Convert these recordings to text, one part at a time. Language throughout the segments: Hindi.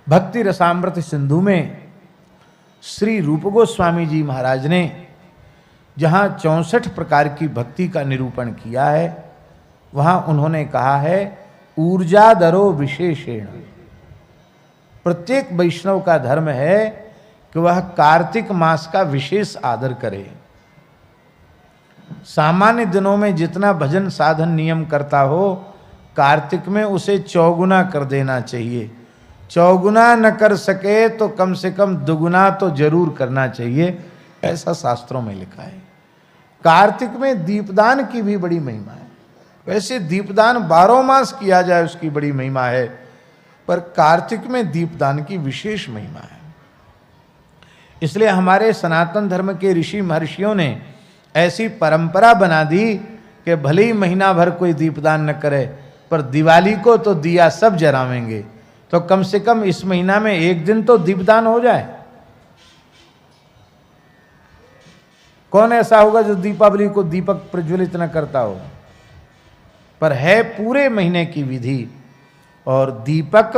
भक्ति रसामृत सिंधु में श्री रूप गोस्वामी जी महाराज ने जहाँ 64 प्रकार की भक्ति का निरूपण किया है, वहाँ उन्होंने कहा है ऊर्जाधरो विशेषेण। प्रत्येक वैष्णव का धर्म है कि वह कार्तिक मास का विशेष आदर करे। सामान्य दिनों में जितना भजन साधन नियम करता हो, कार्तिक में उसे चौगुना कर देना चाहिए। चौगुना न कर सके तो कम से कम दुगुना तो जरूर करना चाहिए, ऐसा शास्त्रों में लिखा है। कार्तिक में दीपदान की भी बड़ी महिमा है। वैसे दीपदान 12 मास किया जाए उसकी बड़ी महिमा है, पर कार्तिक में दीपदान की विशेष महिमा है। इसलिए हमारे सनातन धर्म के ऋषि महर्षियों ने ऐसी परंपरा बना दी कि भले ही महीना भर कोई दीपदान न करे, पर दिवाली को तो दिया सब जलावेंगे, तो कम से कम इस महीना में एक दिन तो दीपदान हो जाए। कौन ऐसा होगा जो दीपावली को दीपक प्रज्वलित न करता हो? पर है पूरे महीने की विधि। और दीपक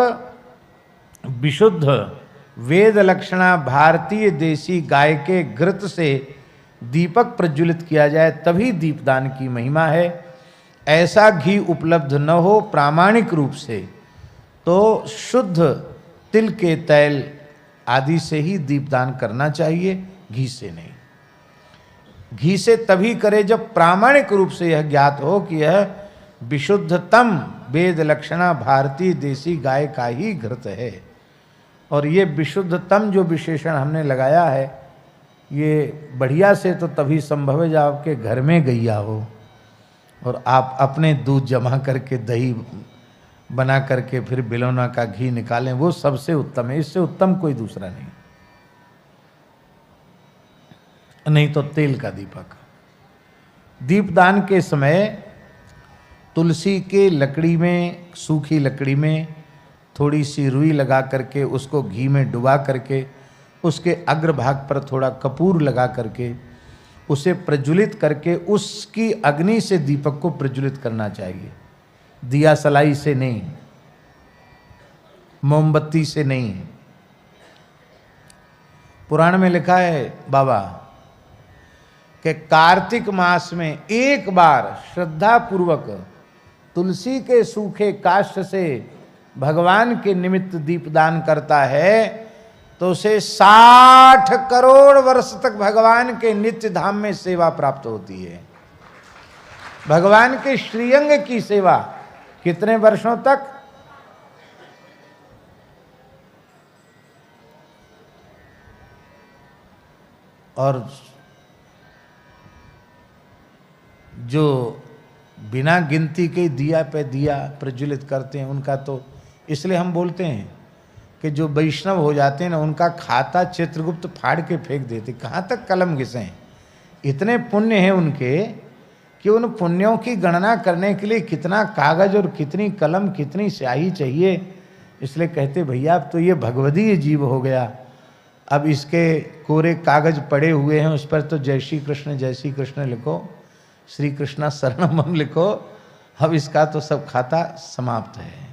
विशुद्ध वेद लक्षणा भारतीय देसी गाय के घृत से दीपक प्रज्वलित किया जाए तभी दीपदान की महिमा है। ऐसा घी उपलब्ध न हो प्रामाणिक रूप से तो शुद्ध तिल के तैल आदि से ही दीपदान करना चाहिए, घी से नहीं। घी से तभी करे जब प्रामाणिक रूप से यह ज्ञात हो कि यह विशुद्धतम वेद लक्षणा भारतीय देसी गाय का ही घृत है। और ये विशुद्धतम जो विशेषण हमने लगाया है, ये बढ़िया से तो तभी संभव है जब आपके घर में गैया हो और आप अपने दूध जमा करके दही बना करके फिर बिलौना का घी निकालें, वो सबसे उत्तम है। इससे उत्तम कोई दूसरा नहीं। नहीं तो तेल का दीपक। दीपदान के समय तुलसी के लकड़ी में, सूखी लकड़ी में थोड़ी सी रुई लगा करके उसको घी में डुबा करके उसके अग्रभाग पर थोड़ा कपूर लगा करके उसे प्रज्वलित करके उसकी अग्नि से दीपक को प्रज्वलित करना चाहिए। दिया सलाई से नहीं, मोमबत्ती से नहीं। पुराण में लिखा है बाबा कि कार्तिक मास में एक बार श्रद्धा पूर्वक तुलसी के सूखे काष्ठ से भगवान के निमित्त दीपदान करता है तो उसे 60 करोड़ वर्ष तक भगवान के नित्य धाम में सेवा प्राप्त होती है। भगवान के श्रीअंग की सेवा कितने वर्षों तक? और जो बिना गिनती के दिया पे दिया प्रज्वलित करते हैं उनका तो, इसलिए हम बोलते हैं कि जो वैष्णव हो जाते हैं ना, उनका खाता चित्रगुप्त फाड़ के फेंक देते। कहाँ तक कलम घिसें? इतने पुण्य हैं उनके कि उन पुण्यों की गणना करने के लिए कितना कागज और कितनी कलम कितनी स्याही चाहिए। इसलिए कहते भैया अब तो ये भगवदीय जीव हो गया, अब इसके कोरे कागज पड़े हुए हैं, उस पर तो जय श्री कृष्ण लिखो, श्री कृष्णा शरणम लिखो। अब इसका तो सब खाता समाप्त है।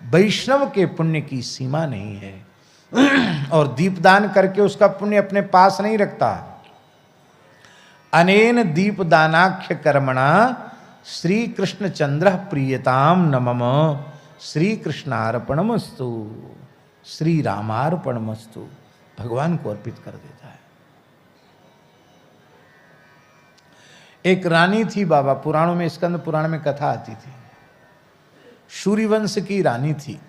वैष्णव के पुण्य की सीमा नहीं है और दीपदान करके उसका पुण्य अपने पास नहीं रखता। अनेन दीपदानाख्य कर्मणा श्री कृष्ण चंद्र प्रियताम नमम श्री कृष्णार्पणमस्तु श्री रामार्पणमस्तु, भगवान को अर्पित कर देता है। एक रानी थी बाबा, पुराणों में, स्कंद पुराण में कथा आती थी। सूर्यवंश की रानी थी,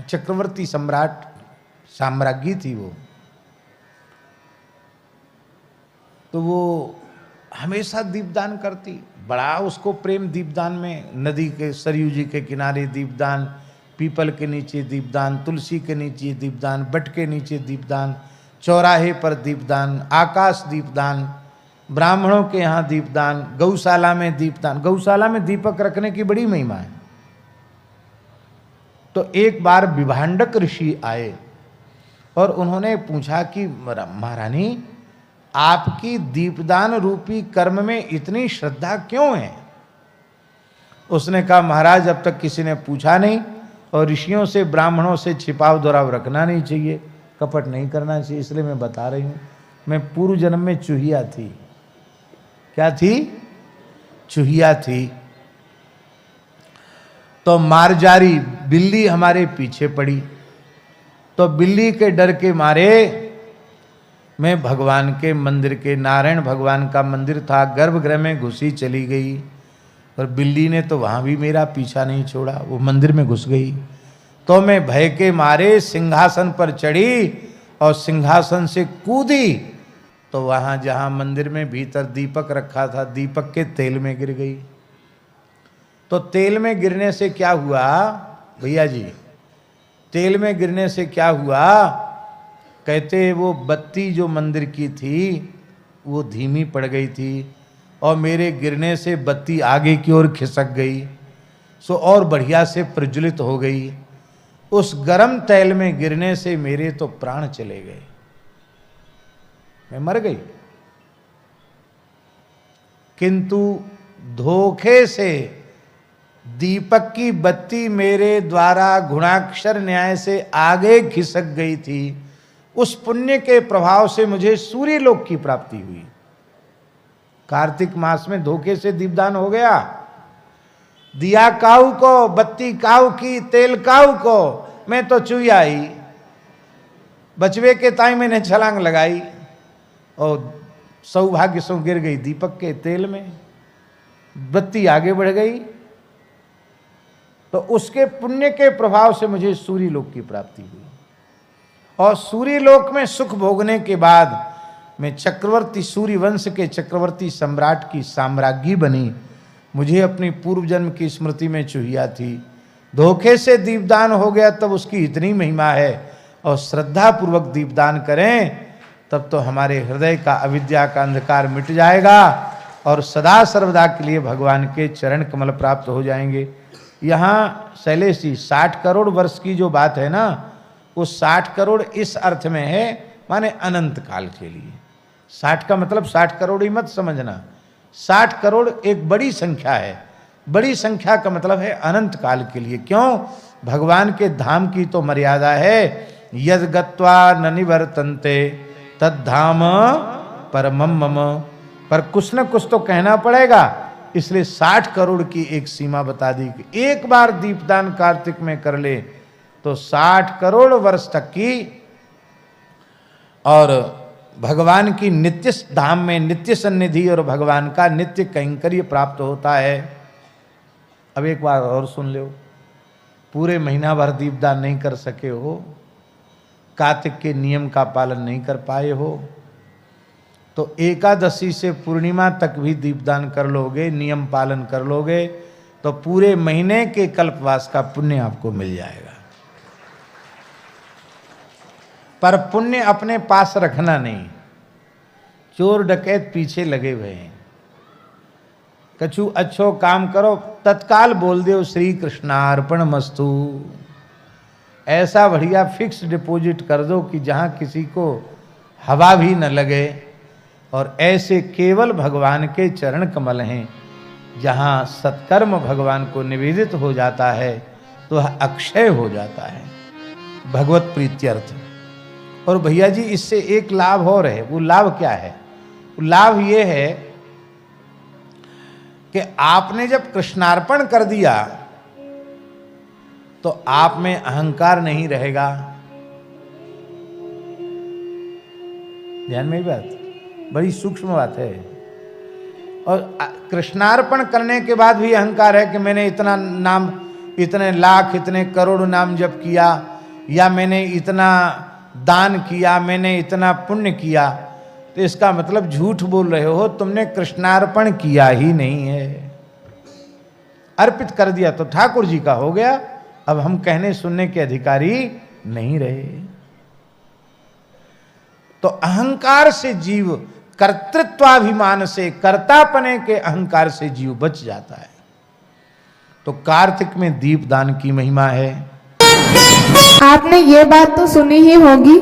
चक्रवर्ती सम्राट साम्राज्ञी थी वो। तो वो हमेशा दीपदान करती, बड़ा उसको प्रेम दीपदान में। नदी के, सरयू जी के किनारे दीपदान, पीपल के नीचे दीपदान, तुलसी के नीचे दीपदान, बट के नीचे दीपदान, चौराहे पर दीपदान, आकाश दीपदान, ब्राह्मणों के यहाँ दीपदान, गौशाला में दीपदान। गौशाला में दीपक रखने की बड़ी महिमा है। तो एक बार विभांडक ऋषि आए और उन्होंने पूछा कि महारानी आपकी दीपदान रूपी कर्म में इतनी श्रद्धा क्यों है? उसने कहा महाराज अब तक किसी ने पूछा नहीं और ऋषियों से ब्राह्मणों से छिपाव दुराव रखना नहीं चाहिए, कपट नहीं करना चाहिए। इसलिए मैं बता रही हूँ, मैं पूर्व जन्म में चूहिया थी। क्या थी? चूहिया थी। तो मारजारी बिल्ली हमारे पीछे पड़ी, तो बिल्ली के डर के मारे मैं भगवान के मंदिर के, नारायण भगवान का मंदिर था, गर्भगृह में घुसी चली गई। और बिल्ली ने तो वहाँ भी मेरा पीछा नहीं छोड़ा, वो मंदिर में घुस गई। तो मैं भय के मारे सिंहासन पर चढ़ी और सिंहासन से कूदी, तो वहाँ जहाँ मंदिर में भीतर दीपक रखा था, दीपक के तेल में गिर गई। तो तेल में गिरने से क्या हुआ भैया जी? तेल में गिरने से क्या हुआ? कहते वो बत्ती जो मंदिर की थी वो धीमी पड़ गई थी और मेरे गिरने से बत्ती आगे की ओर खिसक गई, सो और बढ़िया से प्रज्वलित हो गई। उस गरम तेल में गिरने से मेरे तो प्राण चले गए, मैं मर गई। किंतु धोखे से दीपक की बत्ती मेरे द्वारा गुणाक्षर न्याय से आगे खिसक गई थी। उस पुण्य के प्रभाव से मुझे सूर्य लोक की प्राप्ति हुई। कार्तिक मास में धोखे से दीपदान हो गया। दिया काऊ को, बत्ती काऊ की, तेल काऊ को, मैं तो चूया ही। बचवे के ताई मैंने छलांग लगाई और सौभाग्य से गिर गई दीपक के तेल में, बत्ती आगे बढ़ गई। तो उसके पुण्य के प्रभाव से मुझे सूर्य लोक की प्राप्ति हुई। और सूर्य लोक में सुख भोगने के बाद मैं चक्रवर्ती, सूर्य वंश के चक्रवर्ती सम्राट की साम्राज्ञी बनी। मुझे अपनी पूर्व जन्म की स्मृति में चूहिया थी, धोखे से दीपदान हो गया, तब उसकी इतनी महिमा है। और श्रद्धा पूर्वक दीपदान करें तब तो हमारे हृदय का अविद्या का अंधकार मिट जाएगा और सदा सर्वदा के लिए भगवान के चरण कमल प्राप्त हो जाएंगे। यहाँ शैलेश जी 60 करोड़ वर्ष की जो बात है ना, वो 60 करोड़ इस अर्थ में है, माने अनंत काल के लिए। 60 का मतलब 60 करोड़ ही मत समझना, 60 करोड़ एक बड़ी संख्या है। बड़ी संख्या का मतलब है अनंत काल के लिए। क्यों? भगवान के धाम की तो मर्यादा है, यद गत्वा न निवर्तन्ते तद्धाम परमम मम। पर कुछ न कुछ तो कहना पड़ेगा, इसलिए 60 करोड़ की एक सीमा बता दी कि एक बार दीपदान कार्तिक में कर ले तो 60 करोड़ वर्ष तक की और भगवान की नित्य धाम में नित्य सन्निधि और भगवान का नित्य कैंकर्य प्राप्त होता है। अब एक बार और सुन लो, पूरे महीना भर दीपदान नहीं कर सके हो, कार्तिक के नियम का पालन नहीं कर पाए हो, तो एकादशी से पूर्णिमा तक भी दीपदान कर लोगे, नियम पालन कर लोगे, तो पूरे महीने के कल्पवास का पुण्य आपको मिल जाएगा। पर पुण्य अपने पास रखना नहीं, चोर डकैत पीछे लगे हुए हैं। कछु अच्छो काम करो, तत्काल बोल दो श्री कृष्णार्पण मस्तु। ऐसा बढ़िया फिक्स डिपॉजिट कर दो कि जहाँ किसी को हवा भी न लगे, और ऐसे केवल भगवान के चरण कमल हैं जहाँ सत्कर्म भगवान को निवेदित हो जाता है तो वह अक्षय हो जाता है भगवत प्रीत्यर्थ। और भैया जी इससे एक लाभ और है। वो लाभ क्या है? वो लाभ ये है कि आपने जब कृष्णार्पण कर दिया तो आप में अहंकार नहीं रहेगा। ध्यान में ही बात, बड़ी सूक्ष्म बात है। और कृष्णार्पण करने के बाद भी अहंकार है कि मैंने इतना नाम, इतने लाख, इतने करोड़ नाम जप किया, या मैंने इतना दान किया, मैंने इतना पुण्य किया, तो इसका मतलब झूठ बोल रहे हो, तुमने कृष्णार्पण किया ही नहीं है। अर्पित कर दिया तो ठाकुर जी का हो गया, अब हम कहने सुनने के अधिकारी नहीं रहे। तो अहंकार से जीव, कर्तृत्वाभिमान से, कर्तापने के अहंकार से जीव बच जाता है। तो कार्तिक में दीपदान की महिमा है। आपने ये बात तो सुनी ही होगी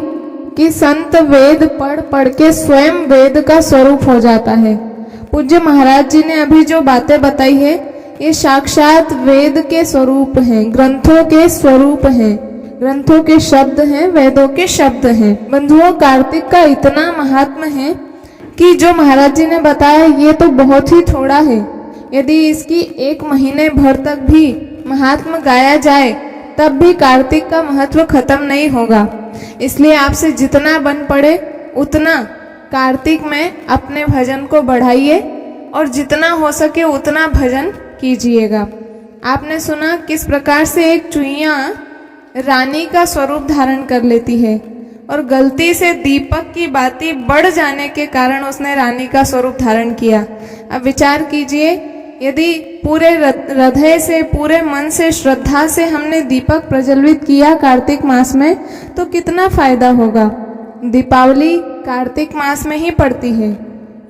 कि संत वेद पढ़ पढ़ के स्वयं वेद का स्वरूप हो जाता है। पूज्य महाराज जी ने अभी जो बातें बताई है, ये साक्षात वेद के स्वरूप हैं, ग्रंथों के स्वरूप हैं, ग्रंथों के शब्द हैं, वेदों के शब्द हैं। बंधुओं, कार्तिक का इतना महात्म्य है कि जो महाराज जी ने बताया ये तो बहुत ही थोड़ा है। यदि इसकी 1 महीने भर तक भी महात्म्य गाया जाए तब भी कार्तिक का महत्व खत्म नहीं होगा। इसलिए आपसे जितना बन पड़े उतना कार्तिक में अपने भजन को बढ़ाइए और जितना हो सके उतना भजन कीजिएगा। आपने सुना किस प्रकार से एक चुईया रानी का स्वरूप धारण कर लेती है और गलती से दीपक की बाती बढ़ जाने के कारण उसने रानी का स्वरूप धारण किया। अब विचार कीजिए, यदि पूरे हृदय से, पूरे मन से, श्रद्धा से हमने दीपक प्रज्वलित किया कार्तिक मास में तो कितना फायदा होगा। दीपावली कार्तिक मास में ही पड़ती है।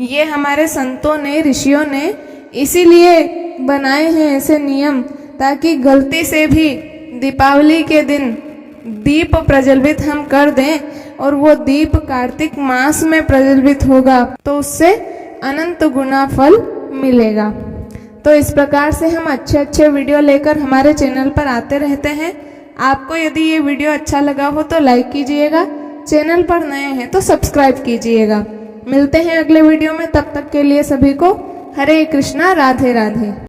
ये हमारे संतों ने, ऋषियों ने इसीलिए बनाए हैं ऐसे नियम, ताकि गलती से भी दीपावली के दिन दीप प्रज्वलित हम कर दें और वो दीप कार्तिक मास में प्रज्वलित होगा तो उससे अनंत गुना फल मिलेगा। तो इस प्रकार से हम अच्छे अच्छे वीडियो लेकर हमारे चैनल पर आते रहते हैं। आपको यदि ये वीडियो अच्छा लगा हो तो लाइक कीजिएगा, चैनल पर नए हैं तो सब्सक्राइब कीजिएगा। मिलते हैं अगले वीडियो में, तब तक के लिए सभी को हरे कृष्णा, राधे राधे।